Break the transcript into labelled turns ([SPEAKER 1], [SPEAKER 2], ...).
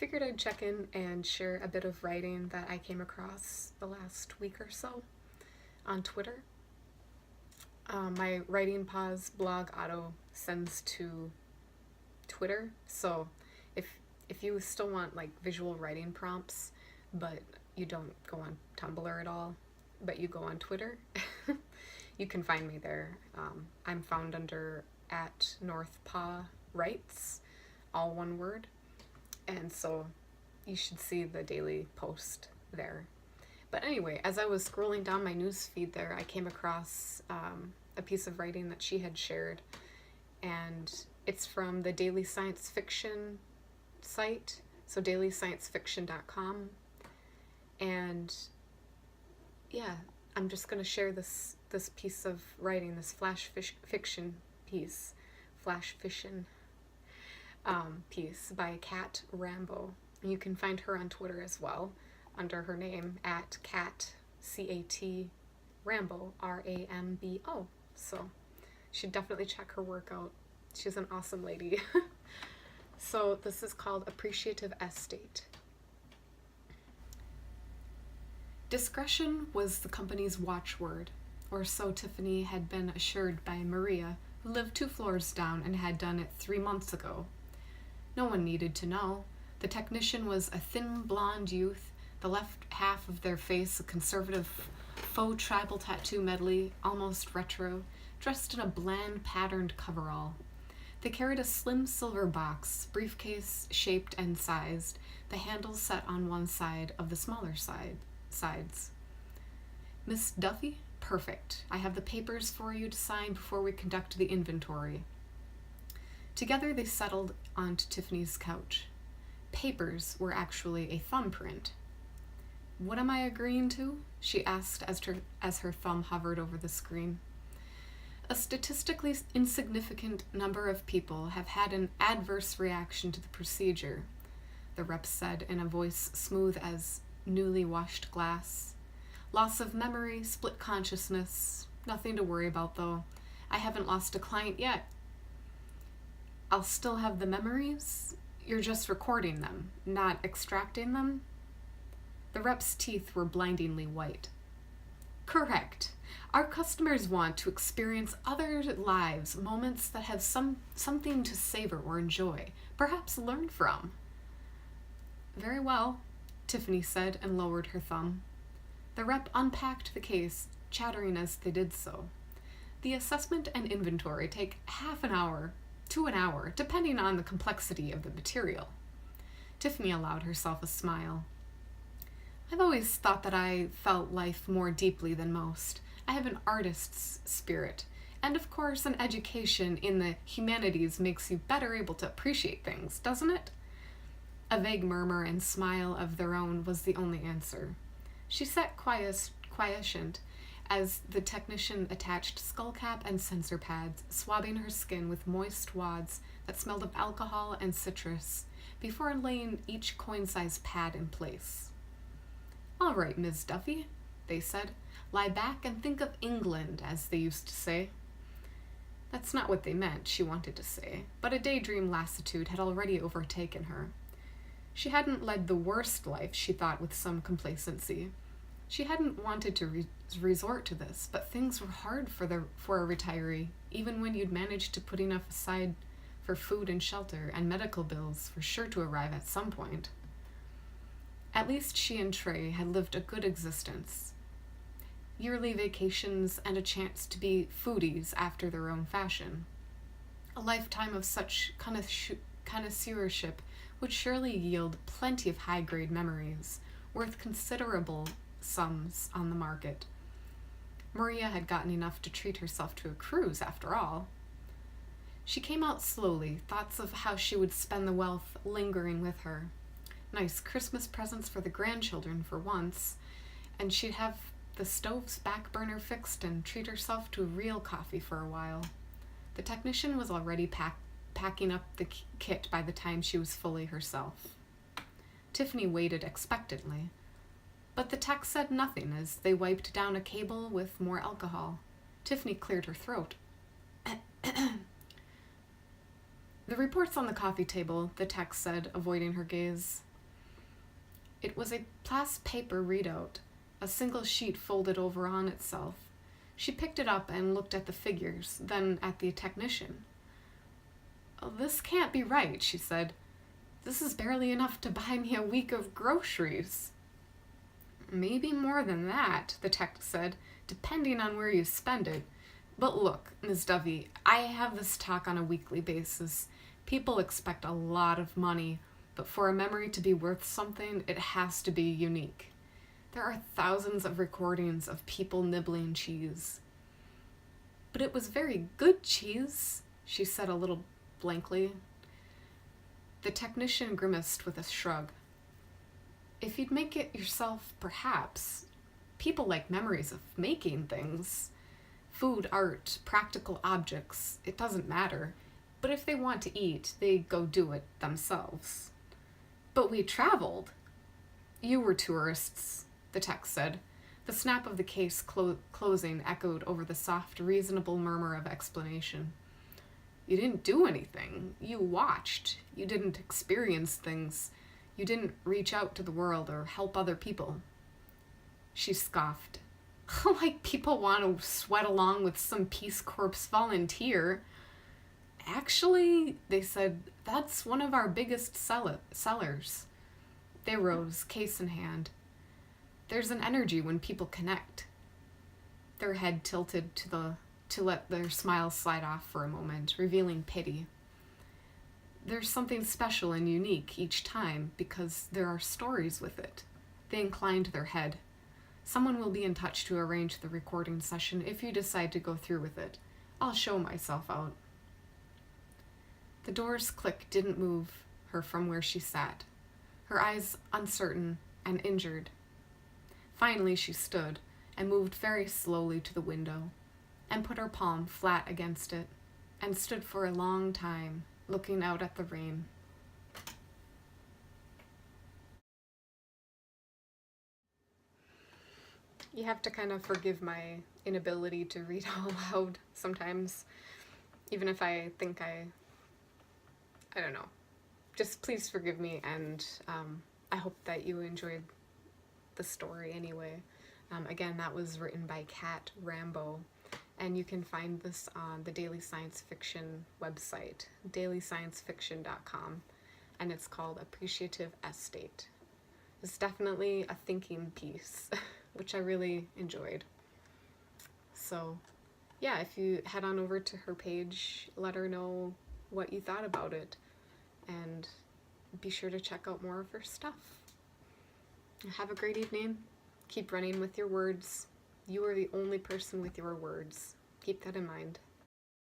[SPEAKER 1] figured I'd check in and share a bit of writing that I came across the last week or so on Twitter. My writing pause blog auto sends to Twitter, so if you still want like visual writing prompts, but you don't go on Tumblr at all, but you go on Twitter, you can find me there. I'm found under @NorthPawWrites, all one word, and so you should see the daily post there. But anyway, as I was scrolling down my news feed there, I came across a piece of writing that she had shared, and it's from the Daily Science Fiction site, so dailysciencefiction.com. And yeah, I'm just going to share this piece of writing, this fiction piece by Cat Rambo. And you can find her on Twitter as well under her name @Cat CAT Rambo RAMBO. So you should definitely check her work out. She's an awesome lady. So this is called Appreciative Estate. Discretion was the company's watchword, or so Tiffany had been assured by Maria, who lived 2 floors down and had done it 3 months ago. No one needed to know. The technician was a thin blonde youth, the left half of their face a conservative faux tribal tattoo medley, almost retro, dressed in a bland patterned coverall. They carried a slim silver box, briefcase shaped and sized, the handle set on one side of the smaller sides. Miss Duffy? Perfect. I have the papers for you to sign before we conduct the inventory. Together they settled onto Tiffany's couch. Papers were actually a thumbprint. What am I agreeing to? She asked as her thumb hovered over the screen. A statistically insignificant number of people have had an adverse reaction to the procedure, the rep said in a voice smooth as newly washed glass. Loss of memory, split consciousness, nothing to worry about though. I haven't lost a client yet. I'll still have the memories? You're just recording them, not extracting them? The rep's teeth were blindingly white. Correct. Our customers want to experience other lives, moments that have something to savor or enjoy, perhaps learn from. Very well, Tiffany said and lowered her thumb. The rep unpacked the case, chattering as they did so. The assessment and inventory take half an hour to an hour, depending on the complexity of the material. Tiffany allowed herself a smile. I've always thought that I felt life more deeply than most. I have an artist's spirit, and of course an education in the humanities makes you better able to appreciate things, doesn't it? A vague murmur and smile of their own was the only answer. She sat quiescent as the technician attached skullcap and sensor pads, swabbing her skin with moist wads that smelled of alcohol and citrus, before laying each coin-sized pad in place. All right, Ms. Duffy, they said. Lie back and think of England, as they used to say. That's not what they meant, she wanted to say, but a daydream lassitude had already overtaken her. She hadn't led the worst life, she thought with some complacency. She hadn't wanted to resort to this, but things were hard for a retiree, even when you'd managed to put enough aside for food and shelter, and medical bills were sure to arrive at some point. At least she and Trey had lived a good existence. Yearly vacations and a chance to be foodies after their own fashion. A lifetime of such connoisseurship would surely yield plenty of high-grade memories, worth considerable sums on the market. Maria had gotten enough to treat herself to a cruise, after all. She came out slowly, thoughts of how she would spend the wealth lingering with her. Nice Christmas presents for the grandchildren for once, and she'd have the stove's back burner fixed and treat herself to real coffee for a while. The technician was already packing up the kit by the time she was fully herself. Tiffany waited expectantly, but the tech said nothing as they wiped down a cable with more alcohol. Tiffany cleared her throat. The report's on the coffee table, the tech said, avoiding her gaze. It was a glass paper readout, a single sheet folded over on itself. She picked it up and looked at the figures, then at the technician. "Oh, this can't be right," she said. "This is barely enough to buy me a week of groceries." "Maybe more than that," the tech said, "depending on where you spend it. But look, Ms. Dovey, I have this talk on a weekly basis. People expect a lot of money, but for a memory to be worth something, it has to be unique. There are thousands of recordings of people nibbling cheese." "But it was very good cheese," she said a little blankly. The technician grimaced with a shrug. "If you'd make it yourself, perhaps. People like memories of making things. Food, art, practical objects, it doesn't matter. But if they want to eat, they go do it themselves." "But we traveled." "You were tourists," the tech said. The snap of the case closing echoed over the soft, reasonable murmur of explanation. "You didn't do anything. You watched. You didn't experience things. You didn't reach out to the world or help other people." She scoffed. "Like people want to sweat along with some Peace Corps volunteer." "Actually," they said, "that's one of our biggest sellers." They rose, case in hand. "There's an energy when people connect." Their head tilted to let their smiles slide off for a moment, revealing pity. "There's something special and unique each time because there are stories with it." They inclined their head. "Someone will be in touch to arrange the recording session if you decide to go through with it. I'll show myself out." The door's click didn't move her from where she sat, her eyes uncertain and injured. Finally she stood and moved very slowly to the window and put her palm flat against it and stood for a long time looking out at the rain. You have to kind of forgive my inability to read out loud sometimes, even if I think I don't know. Just please forgive me, and I hope that you enjoyed the story anyway. Again, that was written by Cat Rambo, and you can find this on the Daily Science Fiction website, dailysciencefiction.com, and it's called Appreciative Estate. It's definitely a thinking piece, which I really enjoyed. So, yeah, if you head on over to her page, let her know what you thought about it, and be sure to check out more of her stuff. Have a great evening. Keep running with your words. You are the only person with your words. Keep that in mind.